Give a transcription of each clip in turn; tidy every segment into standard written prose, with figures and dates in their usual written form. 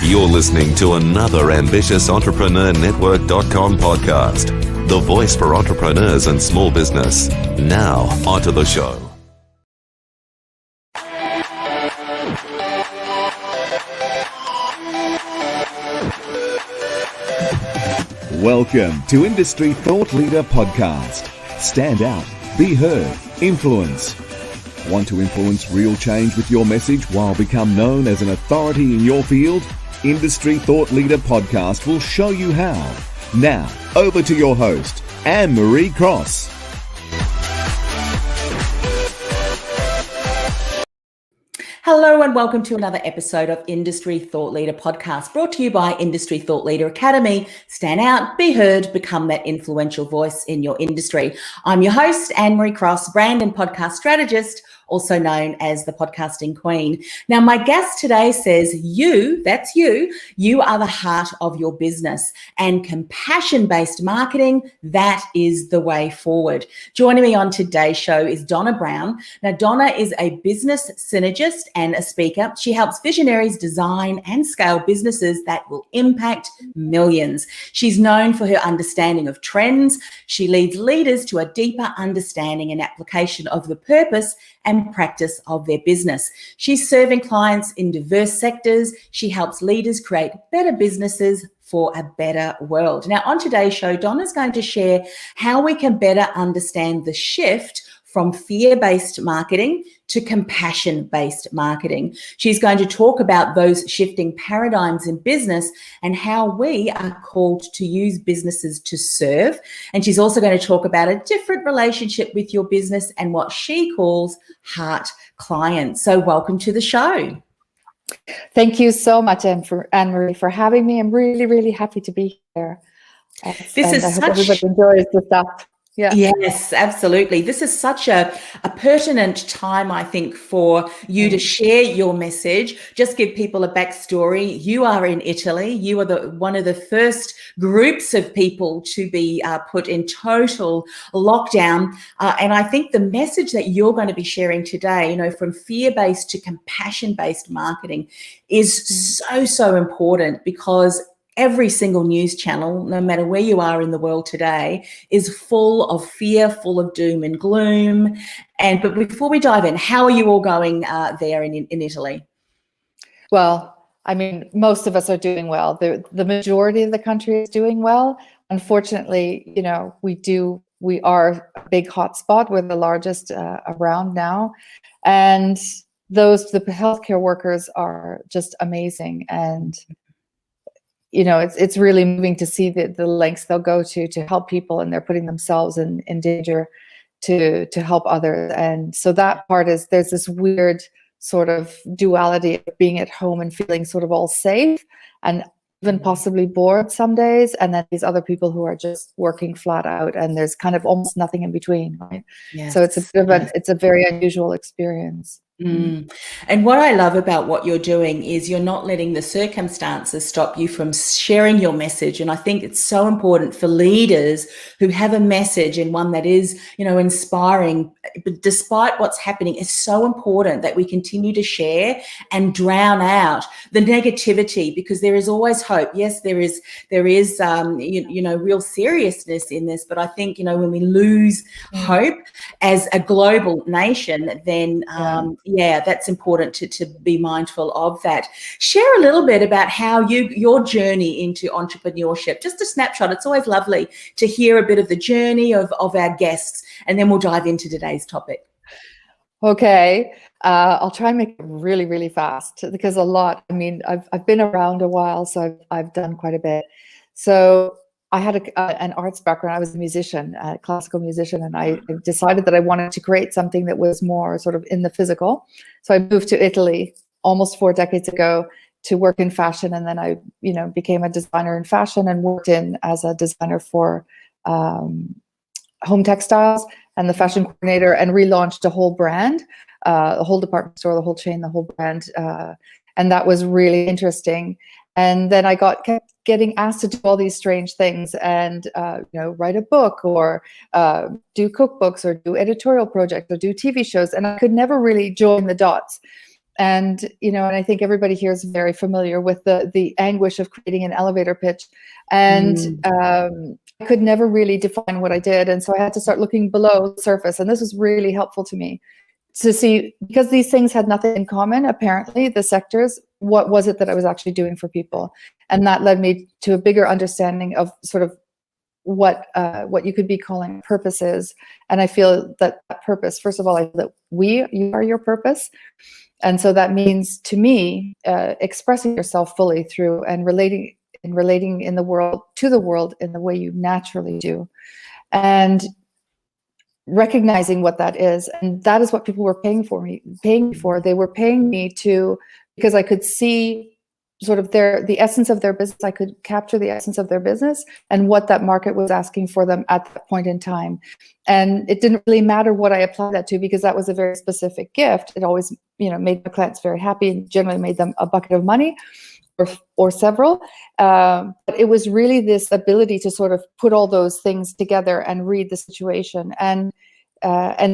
You're listening to another ambitious EntrepreneurNetwork.com podcast, the voice for entrepreneurs and small business. Now, onto the show. Welcome to Industry Thought Leader Podcast. Stand out, be heard, influence. Want to influence real change with your message while become known as an authority in your field? Industry Thought Leader Podcast will show you how. Now, over to your host, Annemarie Cross. Hello and welcome to another episode of Industry Thought Leader Podcast, brought to you by Industry Thought Leader Academy. Stand out, be heard, become that influential voice in your industry. I'm your host, Annemarie Cross, brand and podcast strategist, also known as the podcasting queen. Now, my guest today says that's you are the heart of your business, and compassion-based marketing, that is the way forward. Joining me on today's show is Donna Brown. Now, Donna is a business synergist and a speaker. She helps visionaries design and scale businesses that will impact millions. She's known for her understanding of trends. She leads leaders to a deeper understanding and application of the purpose and practice of their business. She's serving clients in diverse sectors. She helps leaders create better businesses for a better world. Now, on today's show, Donna's going to share how we can better understand the shift from fear-based marketing to compassion-based marketing. She's going to talk about those shifting paradigms in business and how we are called to use businesses to serve. And she's also going to talk about a different relationship with your business and what she calls heart clients. So welcome to the show. Thank you so much, Annemarie, for having me. I'm really, really happy to be here. I hope everybody enjoys the stuff. Yeah. Yes, absolutely. This is such a pertinent time, I think, for you to share your message. Just give people a backstory. You are in Italy. You are one of the first groups of people to be put in total lockdown. And I think the message that you're going to be sharing today, from fear-based to compassion-based marketing is so important, because every single news channel, no matter where you are in the world today, is full of fear, full of doom and gloom. But before we dive in, how are you all going there in Italy? Well, I mean, most of us are doing well. The majority of the country is doing well. Unfortunately, we are a big hotspot. We're the largest around now. And the healthcare workers are just amazing. And it's really moving to see the lengths they'll go to help people, and they're putting themselves in danger to help others. And so that part is, there's this weird sort of duality of being at home and feeling sort of all safe and even possibly bored some days, and then these other people who are just working flat out, and there's kind of almost nothing in between, right? Yes. So it's a very unusual experience. And what I love about what you're doing is you're not letting the circumstances stop you from sharing your message. And I think it's so important for leaders who have a message, and one that is, inspiring, but despite what's happening, it's so important that we continue to share and drown out the negativity, because there is always hope. Yes, there is real seriousness in this, but I think, when we lose hope as a global nation, then that's important to be mindful of that. Share a little bit about how your journey into entrepreneurship, just a snapshot. It's always lovely to hear a bit of the journey of our guests, and then we'll dive into today's topic. Okay. I'll try and make it really, really fast, because I've been around a while, so I've done quite a bit. So I had an arts background. I was a musician, a classical musician, and I decided that I wanted to create something that was more sort of in the physical. So I moved to Italy almost 4 decades ago to work in fashion, and then I, became a designer in fashion and worked as a designer for home textiles and the fashion coordinator, and relaunched a whole brand, the whole department store, the whole chain, the whole brand, and that was really interesting. And then I kept getting asked to do all these strange things, and write a book, or do cookbooks, or do editorial projects, or do TV shows, and I could never really join the dots. And, and I think everybody here is very familiar with the anguish of creating an elevator pitch. And I could never really define what I did. And so I had to start looking below the surface. And this was really helpful to me to see, because these things had nothing in common, apparently, the sectors, what was it that I was actually doing for people? And that led me to a bigger understanding of sort of what you could be calling purposes. And I feel that purpose, first of all, I feel that you are your purpose. And so that means, to me, expressing yourself fully through and relating in the world to the world in the way you naturally do, and recognizing what that is. And that is what people were paying me for. They were paying me because I could see sort of the essence of their business. I could capture the essence of their business and what that market was asking for them at that point in time. And it didn't really matter what I applied that to, because that was a very specific gift. It always, made my clients very happy and generally made them a bucket of money or several. But it was really this ability to sort of put all those things together and read the situation. And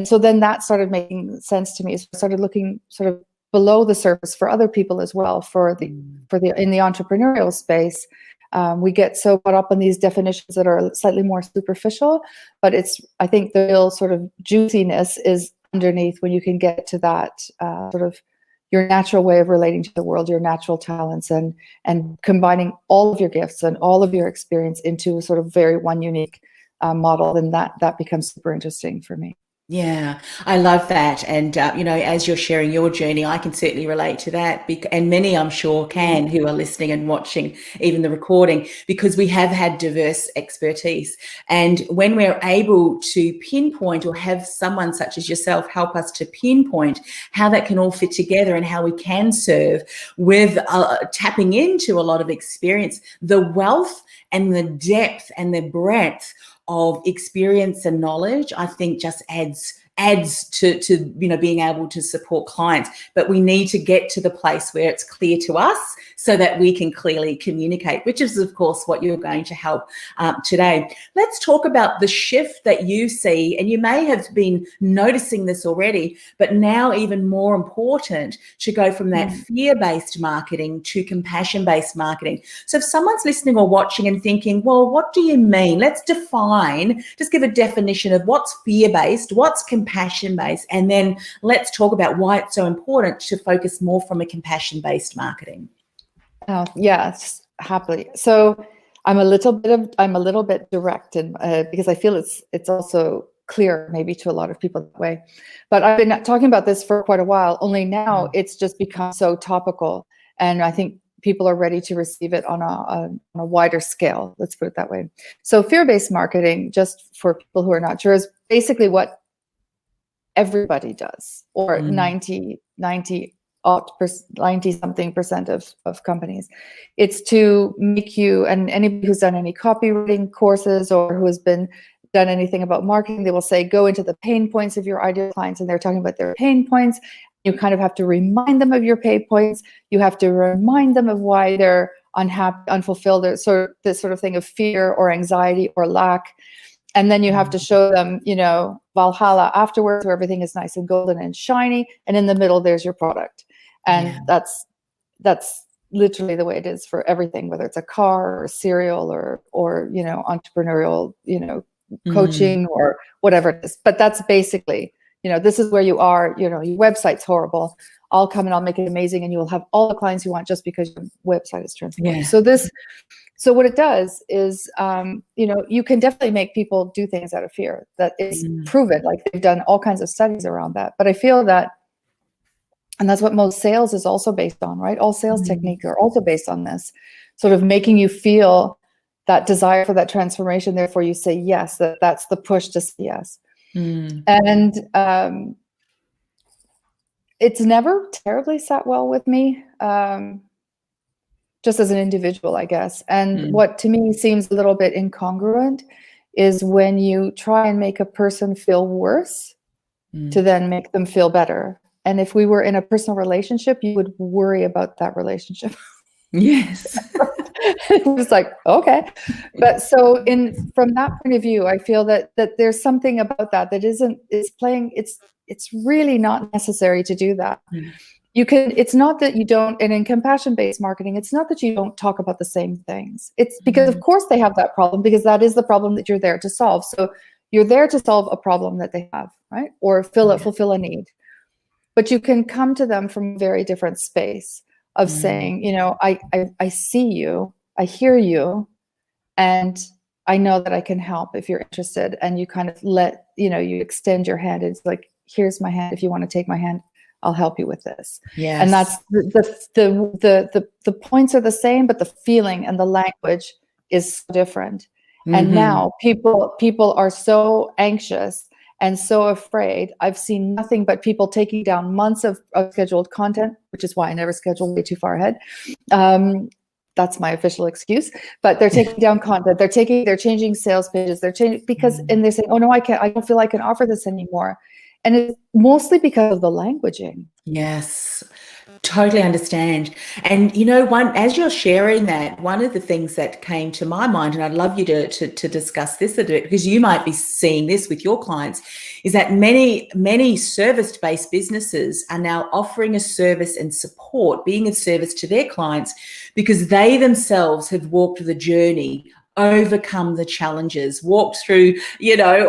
so then that started making sense to me. So I started looking sort of below the surface for other people as well, in the entrepreneurial space. We get so caught up in these definitions that are slightly more superficial, but I think the real sort of juiciness is underneath when you can get to that sort of your natural way of relating to the world, your natural talents, and combining all of your gifts and all of your experience into a sort of very one unique model. Then that becomes super interesting for me. Yeah, I love that. And, as you're sharing your journey, I can certainly relate to that. And many, I'm sure, can, who are listening and watching even the recording, because we have had diverse expertise. And when we're able to pinpoint, or have someone such as yourself help us to pinpoint how that can all fit together and how we can serve with tapping into a lot of experience, the wealth and the depth and the breadth of experience and knowledge, I think just adds to being able to support clients. But we need to get to the place where it's clear to us so that we can clearly communicate, which is, of course, what you're going to help today. Let's talk about the shift that you see, and you may have been noticing this already, but now even more important to go from that fear-based marketing to compassion-based marketing. So if someone's listening or watching and thinking, well, what do you mean? Let's just give a definition of what's fear-based, what's compassion-based, and then let's talk about why it's so important to focus more from a compassion-based marketing. Oh, yes, happily. So I'm a little bit direct, and because I feel it's also clear maybe to a lot of people that way. But I've been talking about this for quite a while. Only now it's just become so topical, and I think people are ready to receive it on a wider scale. Let's put it that way. So fear-based marketing, just for people who are not sure, is basically what everybody does, or 90 something percent of companies. It's to make you, and anybody who's done any copywriting courses or who has done anything about marketing, they will say, go into the pain points of your ideal clients, and they're talking about their pain points. You kind of have to remind them of your pain points. You have to remind them of why they're unhappy, unfulfilled, or this sort of thing of fear or anxiety or lack. And then you have to show them, Valhalla afterwards, where everything is nice and golden and shiny. And in the middle, there's your product. And that's literally the way it is for everything, whether it's a car or cereal or entrepreneurial, coaching or whatever it is. But that's basically, this is where you are, your website's horrible. I'll come and I'll make it amazing, and you will have all the clients you want just because your website is transformed. So what it does is, you can definitely make people do things out of fear. That is proven. Like, they've done all kinds of studies around that. But I feel that, and that's what most sales is also based on, right? All sales techniques are also based on this, sort of making you feel that desire for that transformation. Therefore, you say yes. That's the push to say yes. And it's never terribly sat well with me. Just as an individual, I guess. And what to me seems a little bit incongruent is when you try and make a person feel worse to then make them feel better. And if we were in a personal relationship, you would worry about that relationship. Yes. It's like, okay. But so from that point of view, I feel that there's something about that it's really not necessary to do that. it's not that you don't, and in compassion-based marketing, it's not that you don't talk about the same things. It's because of course they have that problem, because that is the problem that you're there to solve. So you're there to solve a problem that they have, right? Or fulfill a need. But you can come to them from a very different space of saying, I see you, I hear you, and I know that I can help if you're interested. And you kind of you extend your hand. It's like, here's my hand. If you want to take my hand, I'll help you with this. Yes. And that's the points are the same, but the feeling and the language is different. And now people are so anxious and so afraid. I've seen nothing but people taking down months of scheduled content, which is why I never schedule way too far ahead. That's my official excuse. But they're taking down content. They're changing sales pages. They're changing and they're saying, oh no, I don't feel I can offer this anymore. And it's mostly because of the languaging. Yes, totally understand. And as you're sharing that, one of the things that came to my mind, and I'd love you to discuss this a bit, because you might be seeing this with your clients, is that many service-based businesses are now offering a service and support, being a service to their clients, because they themselves have walked the journey, overcome the challenges, walked through,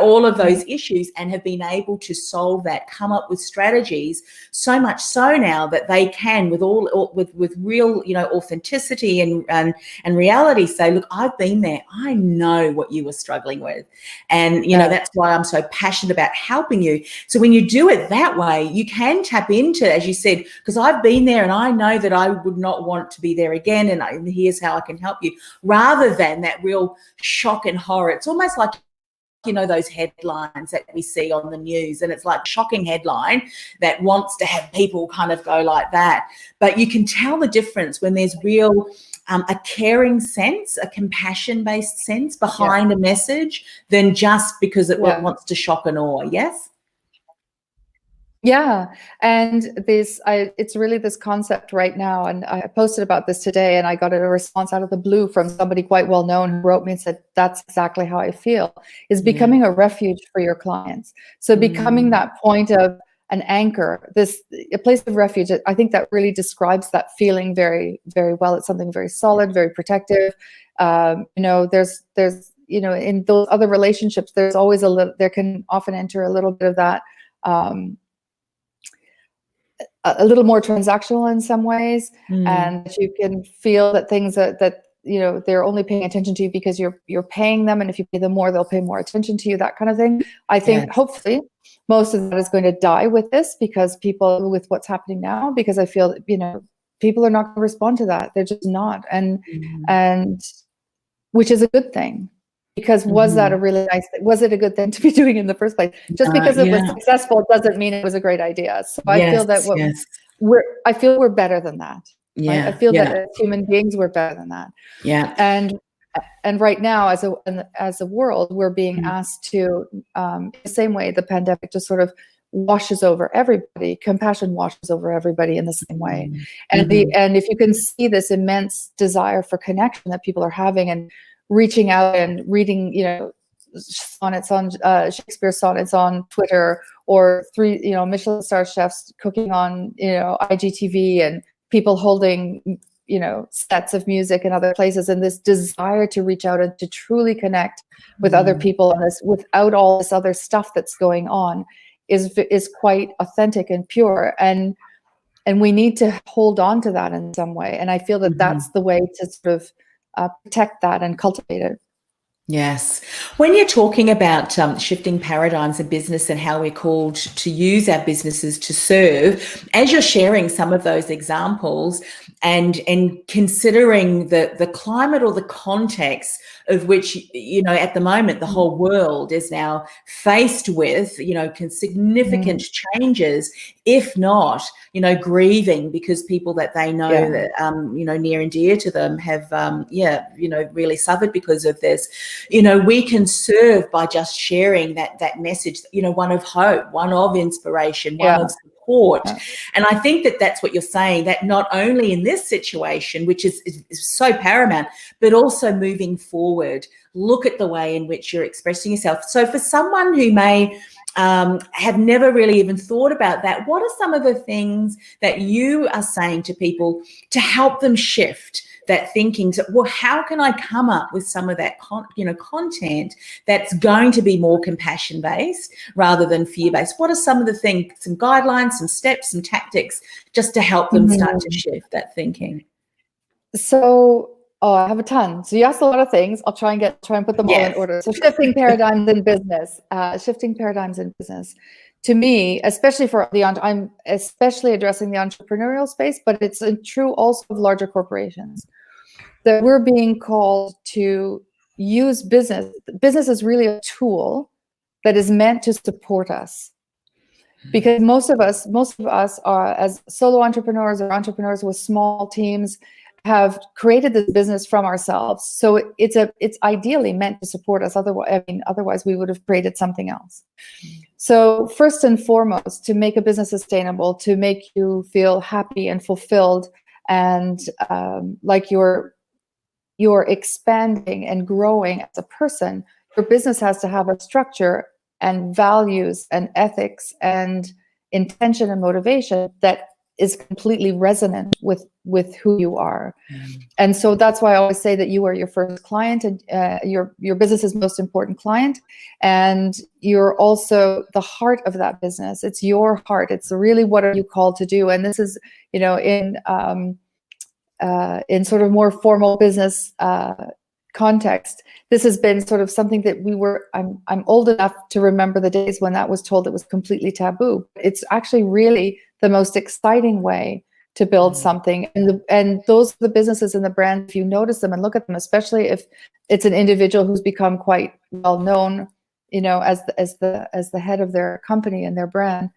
all of those issues, and have been able to solve that, come up with strategies, so much so now that they can, with real, authenticity and reality, say, look, I've been there. I know what you were struggling with. And, that's why I'm so passionate about helping you. So when you do it that way, you can tap into, as you said, because I've been there and I know that I would not want to be there again. And here's how I can help you, rather than that real shock and horror. It's almost like, those headlines that we see on the news, and it's like a shocking headline that wants to have people kind of go like that. But you can tell the difference when there's real a caring sense, a compassion-based sense behind a message, than just because it wants to shock and awe. Yes? Yeah. And it's really this concept right now. And I posted about this today, and I got a response out of the blue from somebody quite well known who wrote me and said, that's exactly how I feel, is becoming a refuge for your clients. So becoming that point of an anchor, a place of refuge. I think that really describes that feeling very, very well. It's something very solid, very protective. There's in those other relationships, there's always there can often enter a little bit of that, a little more transactional in some ways, and you can feel that things that they're only paying attention to you because you're paying them, and if you pay them more, they'll pay more attention to you, that kind of thing. I think hopefully most of that is going to die with this, because people, with what's happening now, because I feel that people are not going to respond to that. They're just not, and which is a good thing. Because was that a really nice thing? Was it a good thing to be doing in the first place? Just because it was successful doesn't mean it was a great idea. So I feel that I feel we're better than that. Yeah, right? I feel that as human beings, we're better than that. Yeah. And right now, as a world, we're being asked to, the same way the pandemic just sort of washes over everybody, compassion washes over everybody in the same way. And and if you can see this immense desire for connection that people are having, and reaching out and reading, sonnets on Shakespeare sonnets on Twitter, or Michelin star chefs cooking on IGTV, and people holding sets of music in other places, and this desire to reach out and to truly connect with other people, and this without all this other stuff that's going on is quite authentic and pure, and we need to hold on to that in some way. And I feel that that's the way to sort of protect that and cultivate it. Yes. When you're talking about shifting paradigms in business and how we're called to use our businesses to serve, as you're sharing some of those examples and considering the climate or the context of which, at the moment, the whole world is now faced with, significant changes, if not, grieving because people that they know that, near and dear to them have, really suffered because of this. We can serve by just sharing that message, one of hope, one of inspiration, one of support. And I think that's what you're saying, that not only in this situation, which is so paramount, but also moving forward, look at the way in which you're expressing yourself. So for someone who may have never really even thought about that. What are some of the things that you are saying to people to help them shift that thinking? So, well, how can I come up with some of that content that's going to be more compassion based rather than fear based? What are some of the things, some guidelines, some steps, some tactics, just to help them start to shift that thinking? So, I have a ton. So you asked a lot of things. I'll try and put them all in order. So shifting paradigms in business. To me, especially I'm especially addressing the entrepreneurial space, but it's true also of larger corporations, that we're being called to use business. Business is really a tool that is meant to support us. Because most of us are, as solo entrepreneurs or entrepreneurs with small teams, have created this business from ourselves. So it's ideally meant to support us. Otherwise we would have created something else. So first and foremost, to make a business sustainable, to make you feel happy and fulfilled, and like you're expanding and growing as a person, your business has to have a structure and values and ethics and intention and motivation that is completely resonant with who you are. And so that's why I always say that you are your first client, and your business's most important client, and you're also the heart of that business. It's your heart. It's really, what are you called to do? And this is, in sort of more formal business context, this has been sort of something that I'm old enough to remember the days when that was told it was completely taboo. It's actually really the most exciting way to build something. And those are the businesses and the brands, if you notice them and look at them, especially if it's an individual who's become quite well known, as the head of their company and their brand,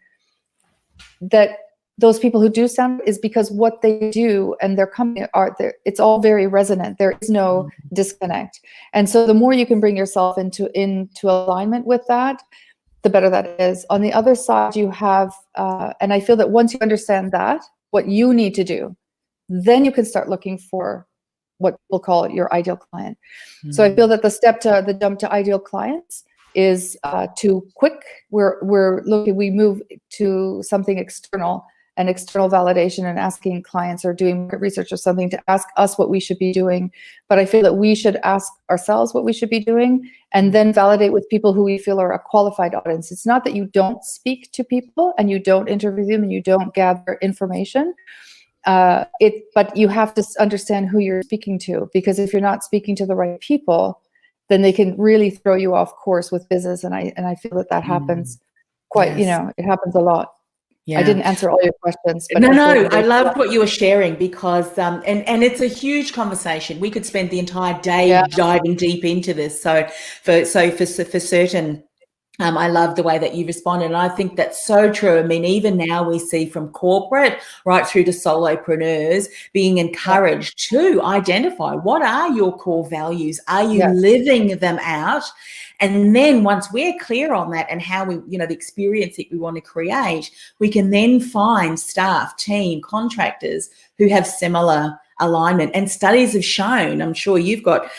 that those people who do sound is because what they do and their company are there, it's all very resonant. There is no disconnect. And so the more you can bring yourself into alignment with that, the better that is. On the other side, you have, and I feel that once you understand that, what you need to do, then you can start looking for what we'll call your ideal client. So I feel that the jump to ideal clients is too quick. We move to something external, and external validation, and asking clients or doing market research or something to ask us what we should be doing. But I feel that we should ask ourselves what we should be doing, and then validate with people who we feel are a qualified audience. It's not that you don't speak to people and you don't interview them and you don't gather information, but you have to understand who you're speaking to, because if you're not speaking to the right people, then they can really throw you off course with business. And I feel that happens quite, it happens a lot. Yeah. I didn't answer all your questions. But No, I loved what you were sharing, because, and it's a huge conversation. We could spend the entire day diving deep into this. So for certain, I love the way that you responded. And I think that's so true. I mean, even now we see from corporate right through to solopreneurs being encouraged to identify what are your core values. Are you living them out? And then once we're clear on that and how we, the experience that we want to create, we can then find staff, team, contractors who have similar alignment. And studies have shown, I'm sure you've got,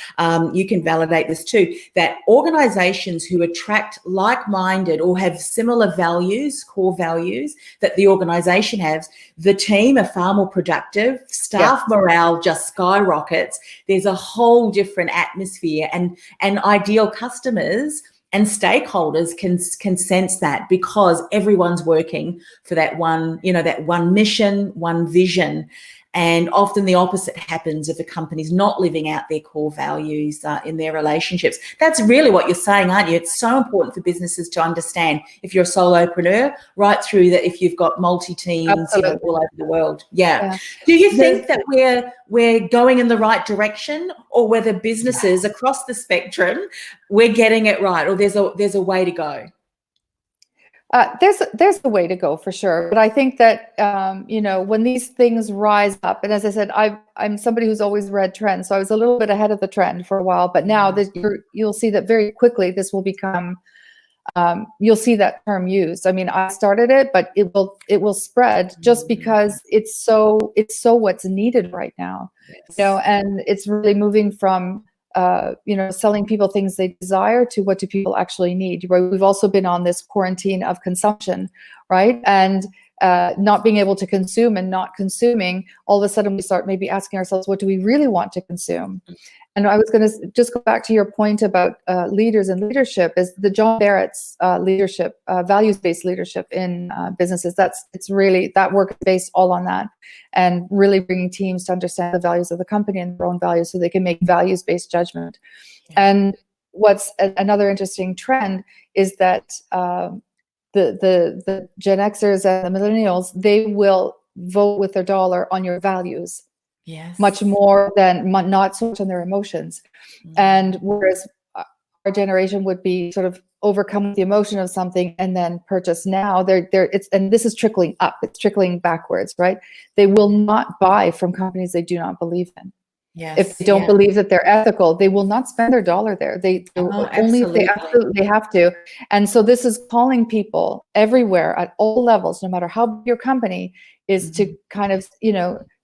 you can validate this too, that organizations who attract like-minded or have similar values, core values that the organization has, the team are far more productive, staff morale just skyrockets. There's a whole different atmosphere, and ideal customers and stakeholders can sense that, because everyone's working for that one, that one mission, one vision. And often the opposite happens if a company's not living out their core values in their relationships. That's really what you're saying, aren't you? It's so important for businesses to understand, if you're a solopreneur, right through that if you've got multi-teams all over the world. Yeah. Do you think that we're going in the right direction, or whether businesses across the spectrum, we're getting it right, or there's a way to go? There's a way to go for sure, but I think that when these things rise up, and as I said, I'm somebody who's always read trends, so I was a little bit ahead of the trend for a while. But now that you'll see that very quickly, this will become. You'll see that term used. I mean, I started it, but it will spread, just because it's so what's needed right now. And it's really moving from selling people things they desire to what do people actually need, right? We've also been on this quarantine of consumption, right? And not being able to consume and not consuming, all of a sudden we start maybe asking ourselves, what do we really want to consume? And I was going to just go back to your point about leaders and leadership, is the John Barrett's leadership, values-based leadership in businesses. It's really, that work is based all on that, and really bringing teams to understand the values of the company and their own values so they can make values-based judgment. And what's another interesting trend is that the Gen Xers and the millennials, they will vote with their dollar on your values. Yes. Much more than, not so much on their emotions. And whereas our generation would be sort of overcome with the emotion of something and then purchase now, and this is trickling up, it's trickling backwards, right? They will not buy from companies they do not believe in. Yes, if they don't believe that they're ethical, they will not spend their dollar there. Only if they absolutely have to. And so this is calling people everywhere at all levels, no matter how big your company is, to kind of,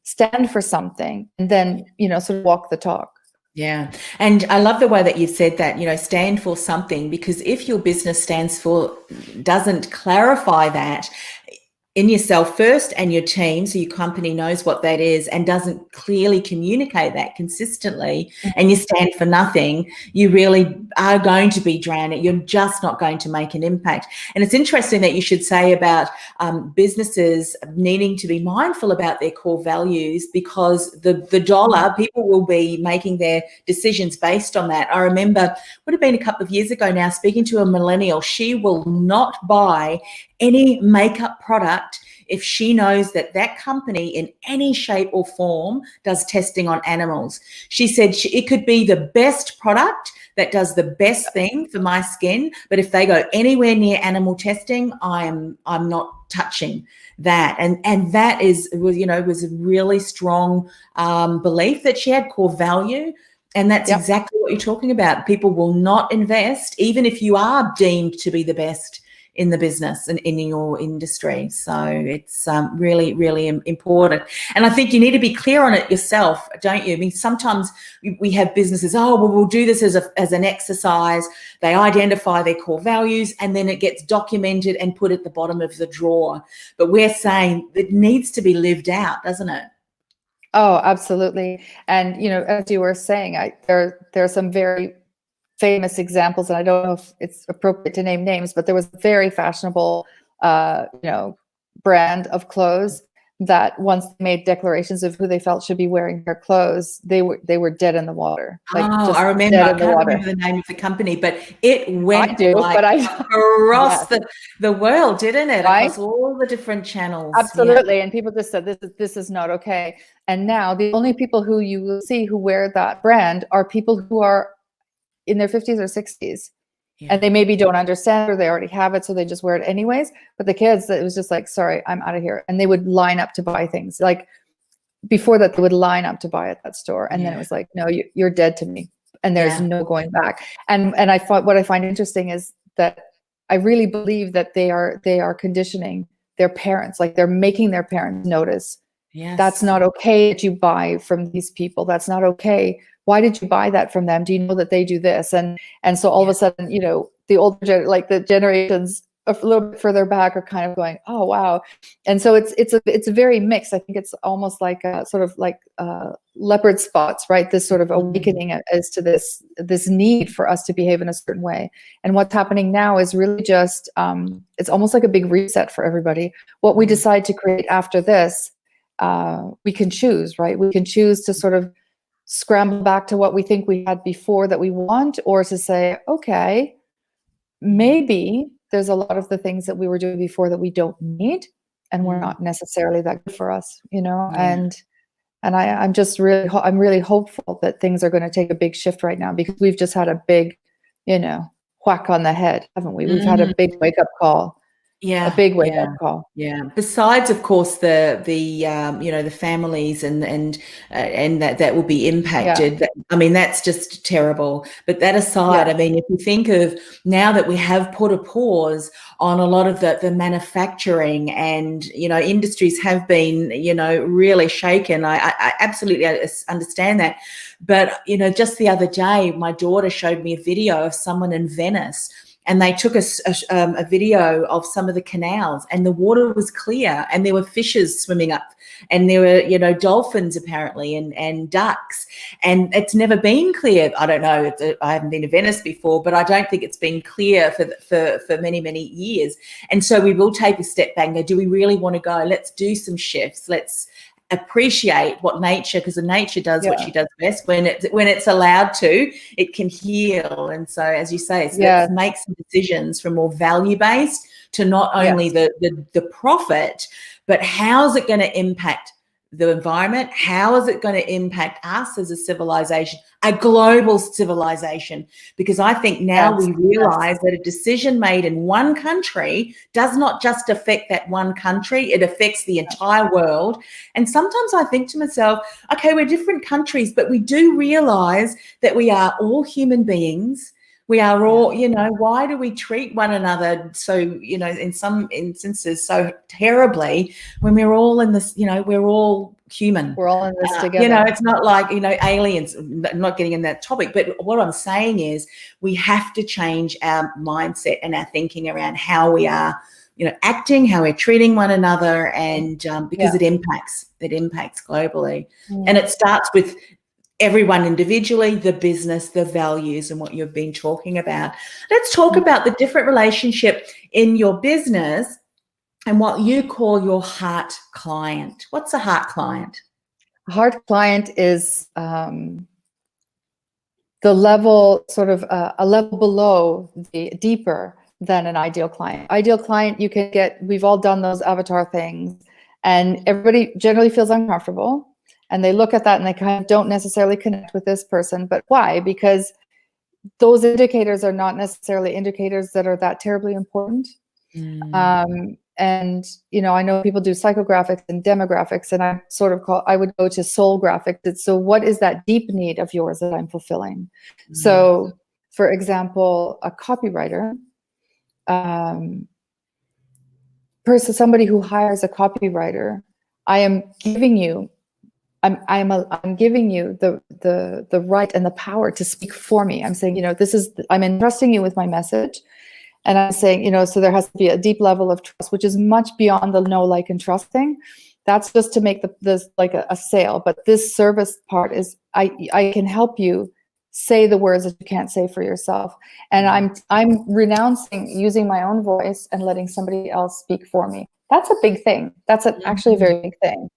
stand for something and then, sort of walk the talk. Yeah. And I love the way that you said that, stand for something, because if your business doesn't clarify that in yourself first and your team, so your company knows what that is and doesn't clearly communicate that consistently, and you stand for nothing, you really are going to be drowning. You're just not going to make an impact. And it's interesting that you should say about businesses needing to be mindful about their core values, because the dollar, people will be making their decisions based on that. I remember, would have been a couple of years ago now, speaking to a millennial. She will not buy any makeup product if she knows that that company in any shape or form does testing on animals. She said it could be the best product that does the best thing for my skin, but if they go anywhere near animal testing, I'm not touching that. And that was a really strong belief that she had, core value. And that's exactly what you're talking about. People will not invest, even if you are deemed to be the best in the business and in your industry. So it's really, really important. And I think you need to be clear on it yourself, don't you? I mean, sometimes we have businesses, we'll do this as an exercise. They identify their core values and then it gets documented and put at the bottom of the drawer. But we're saying it needs to be lived out, doesn't it? Oh, absolutely. And, as you were saying, there are some very famous examples, and I don't know if it's appropriate to name names, but there was a very fashionable, brand of clothes that once they made declarations of who they felt should be wearing their clothes, they were dead in the water. I remember. I can't remember the name of the company, but it went across the world, didn't it? Right? Across all the different channels. Absolutely. Yeah. And people just said, this is not okay. And now the only people who you will see who wear that brand are people who are in their 50s or 60s. Yeah. And they maybe don't understand, or they already have it, so they just wear it anyways. But the kids, it was just like, sorry, I'm out of here. And they would line up to buy things. Like before that, they would line up to buy at that store. And then it was like, no, you're dead to me. And there's no going back. And what I find interesting is that I really believe that they are conditioning their parents, like they're making their parents notice. Yes. That's not okay that you buy from these people. That's not okay. Why did you buy that from them? Do you know that they do this? And so all of a sudden, the older the generations a little bit further back are kind of going, oh wow. And so it's very mixed. I think it's almost like sort of like leopard spots, right? This sort of awakening as to this need for us to behave in a certain way. And what's happening now is really just it's almost like a big reset for everybody. What we decide to create after this, we can choose, right? We can choose to sort of scramble back to what we think we had before that we want, or to say, okay, maybe there's a lot of the things that we were doing before that we don't need, and we're not necessarily that good for us, and I'm just really, I'm really hopeful that things are going to take a big shift right now, because we've just had a big, whack on the head, haven't we? We've had a big wake up call. Yeah, a big yeah, wake-up call. yeah. Besides, of course, the families and that will be impacted. I mean, that's just terrible. But that aside, Yeah. I mean, if you think of now that we have put a pause on a lot of the manufacturing and industries have been really shaken. I absolutely understand that. But just the other day, my daughter showed me a video of someone in Venice. And they took a video of some of the canals, and the water was clear, and there were fishes swimming up, and there were, dolphins apparently, and ducks. And it's never been clear. I don't know. I haven't been to Venice before, but I don't think it's been clear for many, many years. And so we will take a step back and go, do we really want to go? Let's do some shifts. Let's appreciate what nature, because nature does what she does best. When it's allowed to, it can heal. And so, as you say, let's make some decisions from more value-based to not only the profit, but how's it going to impact the environment? How is it going to impact us as a civilization, a global civilization? Because I think now we realize that a decision made in one country does not just affect that one country, it affects the entire world. And sometimes I think to myself, okay, we're different countries, but we do realize that we are all human beings. We are all, why do we treat one another so, in some instances so terribly when we're all in this, we're all human. We're all in this together. It's not like, aliens. I'm not getting in that topic, but what I'm saying is we have to change our mindset and our thinking around how we are, acting, how we're treating one another, and because it impacts globally. And it starts with everyone individually, the business, the values, and what you've been talking about. Let's talk about the different relationship in your business and what you call your heart client. What's a heart client? A heart client is the level, sort of a level below, the deeper than an ideal client. Ideal client, you can get, we've all done those avatar things, and everybody generally feels uncomfortable. And they look at that and they kind of don't necessarily connect with this person. But why? Because those indicators are not necessarily indicators that are that terribly important. And, I know people do psychographics and demographics, and I would go to soul graphics. So what is that deep need of yours that I'm fulfilling? So, for example, a copywriter, somebody who hires a copywriter, I'm giving you the right and the power to speak for me. I'm saying, I'm entrusting you with my message. And I'm saying, so there has to be a deep level of trust, which is much beyond the know, like, and trust thing. That's just to make this like a sale. But this service part is, I can help you say the words that you can't say for yourself. And I'm renouncing using my own voice and letting somebody else speak for me. That's a big thing. That's actually a very big thing.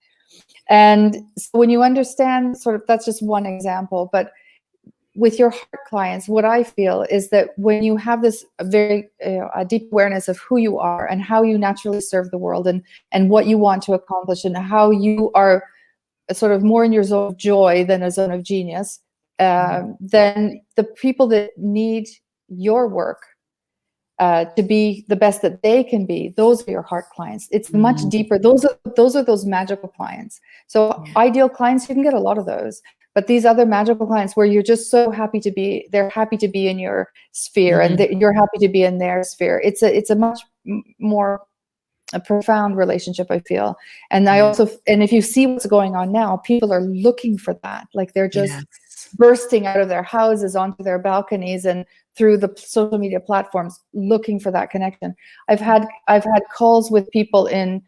And so when you understand, sort of, that's just one example, but with your heart clients, what I feel is that when you have this very a deep awareness of who you are and how you naturally serve the world, and what you want to accomplish, and how you are sort of more in your zone of joy than a zone of genius, then the people that need your work to be the best that they can be, those are your heart clients. It's much deeper. Those are those magical clients. So ideal clients, you can get a lot of those. But these other magical clients where you're just so happy to be, they're happy to be in your sphere, and you're happy to be in their sphere. It's a much more a profound relationship, I feel. And I also, and if you see what's going on now, people are looking for that. Like, they're just bursting out of their houses onto their balconies and through the social media platforms, looking for that connection. I've had calls with people in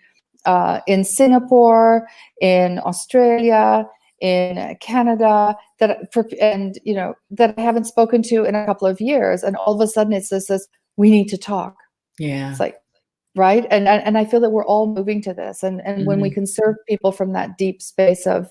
Singapore, in Australia, in Canada, that I haven't spoken to in a couple of years, and all of a sudden it's this we need to talk. It's like, right? And I feel that we're all moving to this, and when we can serve people from that deep space of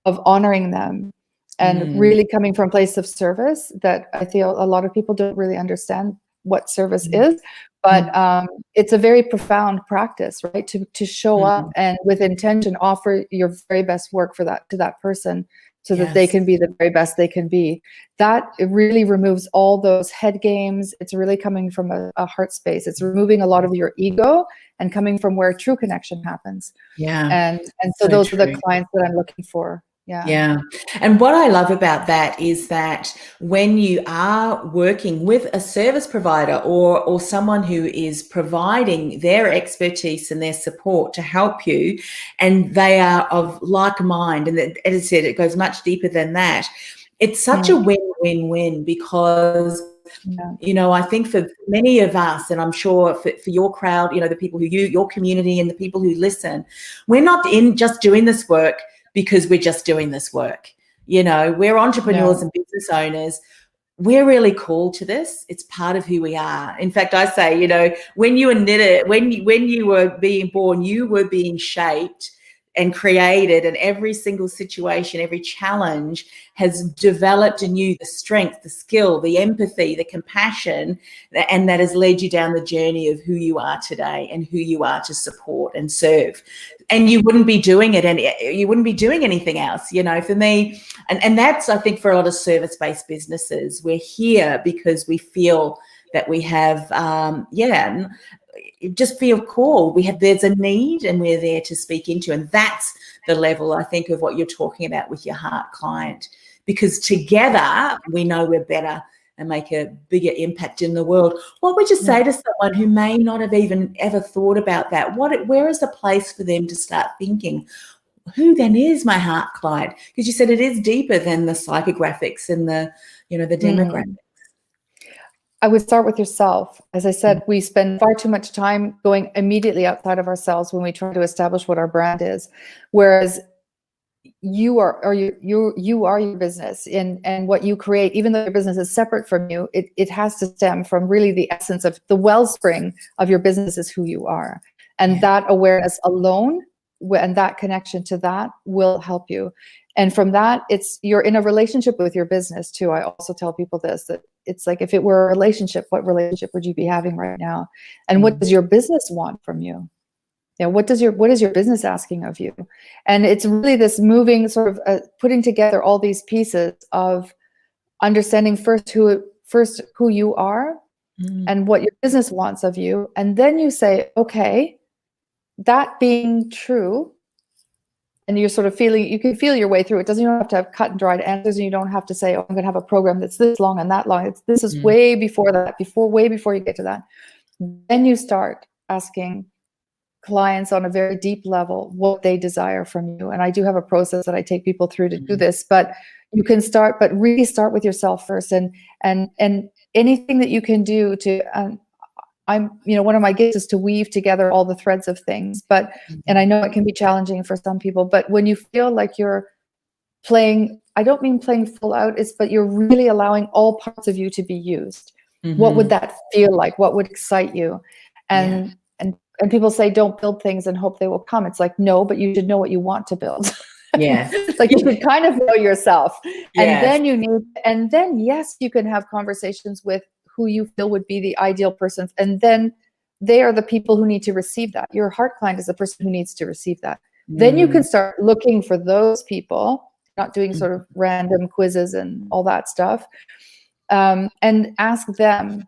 honoring them, and really coming from a place of service, that I feel a lot of people don't really understand what service is. But it's a very profound practice, right? To show up and with intention offer your very best work to that person so that they can be the very best they can be. That it really removes all those head games. It's really coming from a heart space. It's removing a lot of your ego and coming from where true connection happens. Yeah. And so those are the clients that I'm looking for. Yeah. Yeah. And what I love about that is that when you are working with a service provider or someone who is providing their expertise and their support to help you, and they are of like mind, and as I said, it goes much deeper than that. It's such a win-win-win because I think for many of us, and I'm sure for your crowd, the people who your community and the people who listen, we're not in just doing this work because we're just doing this work. We're entrepreneurs and business owners. We're really called to this. It's part of who we are. In fact, I say, when you were knitted, when you were being born, you were being shaped and created, and every single situation, every challenge has developed in you the strength, the skill, the empathy, the compassion, and that has led you down the journey of who you are today and who you are to support and serve. And you wouldn't be doing it, and you wouldn't be doing anything else, for me. And that's, I think, for a lot of service-based businesses, we're here because we feel that we have, just feel called. There's a need, and we're there to speak into, and that's the level, I think, of what you're talking about with your heart client, because together we know we're better and make a bigger impact in the world. What would you say to someone who may not have even ever thought about that? Where is the place for them to start thinking, who then is my heart client? Because you said it is deeper than the psychographics and the demographics. I would start with yourself. As I said, we spend far too much time going immediately outside of ourselves when we try to establish what our brand is. Whereas you are your business, and what you create, even though your business is separate from you, it has to stem from really the essence of the wellspring of your business is who you are. And that awareness alone and that connection to that will help you. And from that, you're in a relationship with your business too. I also tell people this, that it's like, if it were a relationship, what relationship would you be having right now? And what does your business want from you? What is your business asking of you? And it's really this moving sort of putting together all these pieces of understanding first who you are and what your business wants of you. And then you say, okay, that being true, and you're sort of you can feel your way through it. You don't have to have cut and dried answers, and you don't have to say, oh, I'm going to have a program that's this long and that long. This is way before that, way before you get to that. Then you start asking clients on a very deep level what they desire from you. And I do have a process that I take people through to do this, but you can really start with yourself first, and anything that you can do to, one of my gifts is to weave together all the threads of things, and I know it can be challenging for some people, but when you feel like you're playing, I don't mean playing full out, but you're really allowing all parts of you to be used. What would that feel like? What would excite you? And people say, don't build things and hope they will come. It's like, no, but you should know what you want to build. Yeah. Like, you should kind of know yourself. Yes. And then yes, you can have conversations with who you feel would be the ideal person. And then they are the people who need to receive that. Your heart client is the person who needs to receive that. Then you can start looking for those people, not doing sort of random quizzes and all that stuff, and ask them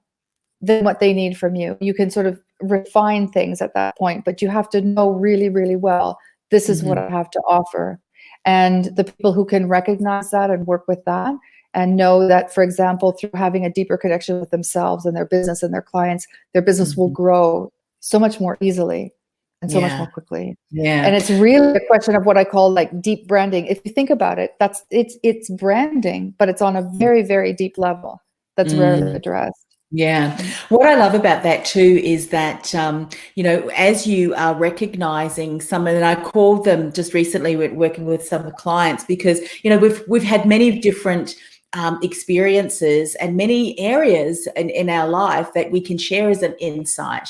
then what they need from you. You can sort of refine things at that point, but you have to know really, really well, this is what I have to offer. And the people who can recognize that and work with that and know that, for example, through having a deeper connection with themselves and their business and their clients, their business will grow so much more easily and so much more quickly. Yeah. And it's really a question of what I call like deep branding. If you think about it, it's branding, but it's on a very, very deep level that's rarely addressed. Yeah. What I love about that too is that, as you are recognizing some, and I called them just recently, we're working with some clients because, we've had many different experiences and many areas in our life that we can share as an insight,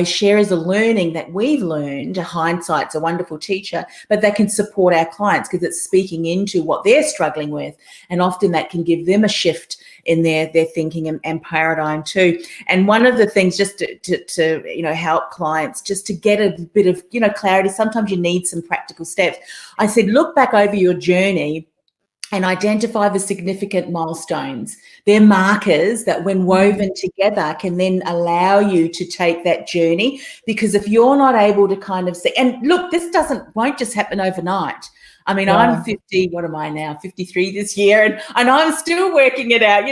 share as a learning that we've learned. Hindsight's a wonderful teacher, but that can support our clients because it's speaking into what they're struggling with. And often that can give them a shift in their thinking and paradigm too. And one of the things just to help clients just to get a bit of, clarity, sometimes you need some practical steps. I said, look back over your journey and identify the significant milestones. They're markers that when woven together can then allow you to take that journey, because if you're not able to kind of see, and look, this won't just happen overnight. I mean, I'm 50, what am I now, 53 this year, and I'm still working it out,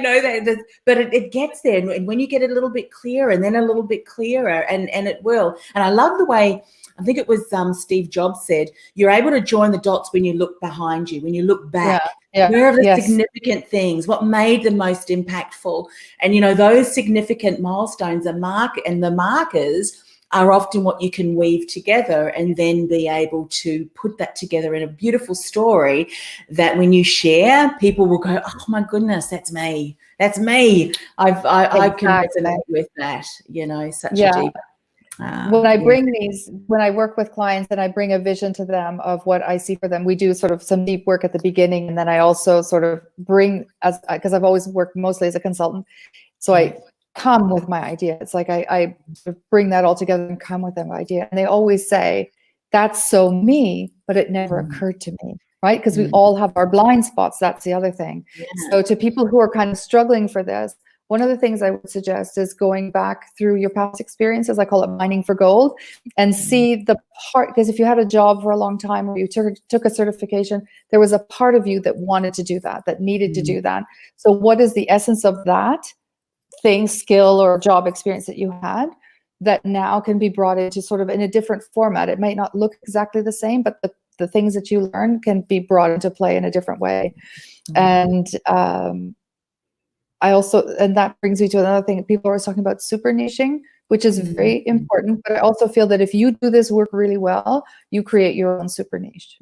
but it gets there. And when you get a little bit clearer and then a little bit clearer, and it will. And I love the way, I think it was Steve Jobs said, you're able to join the dots when you look behind you, when you look back. Where are the significant things? What made them most impactful? And, those significant milestones are the markers are often what you can weave together and then be able to put that together in a beautiful story that when you share, people will go, oh my goodness, that's me. That's me. I can resonate with that, such a deep. When I when I work with clients and I bring a vision to them of what I see for them, we do sort of some deep work at the beginning. And then I also sort of bring, because I've always worked mostly as a consultant. So I come with my idea. It's like I bring that all together and come with an idea. And they always say, that's so me, but it never occurred to me, right? Because we all have our blind spots. That's the other thing. Yeah. So to people who are kind of struggling for this, one of the things I would suggest is going back through your past experiences. I call it mining for gold, and see the part, because if you had a job for a long time or you took a certification, there was a part of you that wanted to do that needed to do that. So what is the essence of that thing, skill, or job experience that you had that now can be brought into sort of in a different format? It might not look exactly the same, but the things that you learn can be brought into play in a different way. And and that brings me to another thing. People are always talking about super niching, which is very important. But I also feel that if you do this work really well, you create your own super niche.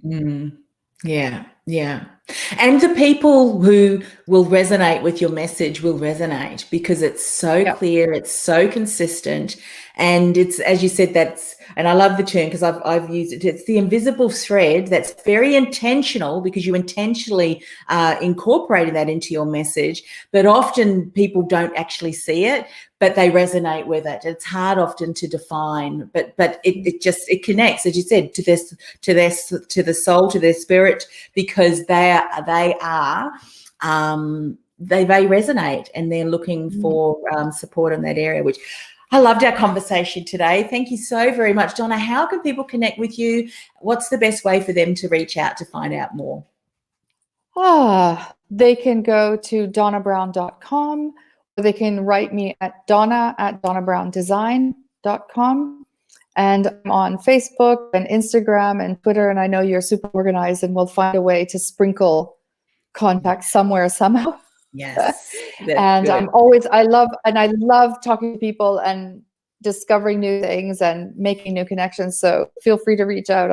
Yeah. And the people who will resonate with your message will resonate because it's so clear, it's so consistent, and it's, as you said, and I love the term because I've used it. It's the invisible thread that's very intentional because you intentionally incorporated that into your message. But often people don't actually see it, but they resonate with it. It's hard often to define, but it connects, as you said, to the soul, to their spirit, because they resonate and they're looking for support in that area, which I loved our conversation today. Thank you so very much. Donna, how can people connect with you? What's the best way for them to reach out to find out more? They can go to donnabrown.com, or they can write me at donna@donnabrowndesign.com. And I'm on Facebook and Instagram and Twitter, and I know you're super organized and we'll find a way to sprinkle contact somewhere, somehow. Yes. And good. I love talking to people and discovering new things and making new connections. So feel free to reach out.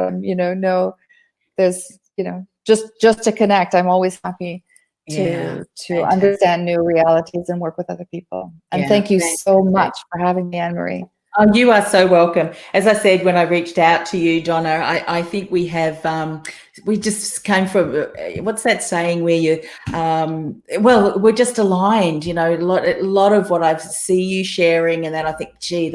There's, just to connect. I'm always happy to understand new realities and work with other people. And thank you so much for having me, Annemarie. Oh, you are so welcome. As I said, when I reached out to you, Donna, I think we have, we just came from, what's that saying where you, we're just aligned, a lot of what I see you sharing, and then I think, gee,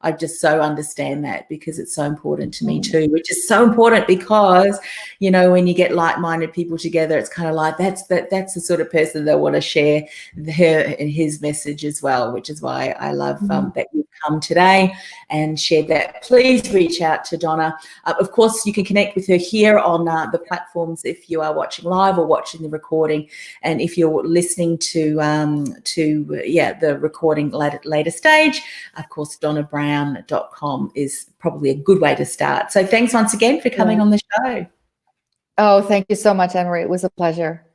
I just so understand that because it's so important to me too, which is so important because, when you get like-minded people together, it's kind of like that's the sort of person that want to share his message as well, which is why I love that you've come today and shared that. Please reach out to Donna. Of course, you can connect with her here on the platforms if you are watching live or watching the recording, and if you're listening to the recording later stage, of course, DonnaBrown.com is probably a good way to start. So thanks once again for coming on the show. Oh, thank you so much, Annemarie. It was a pleasure.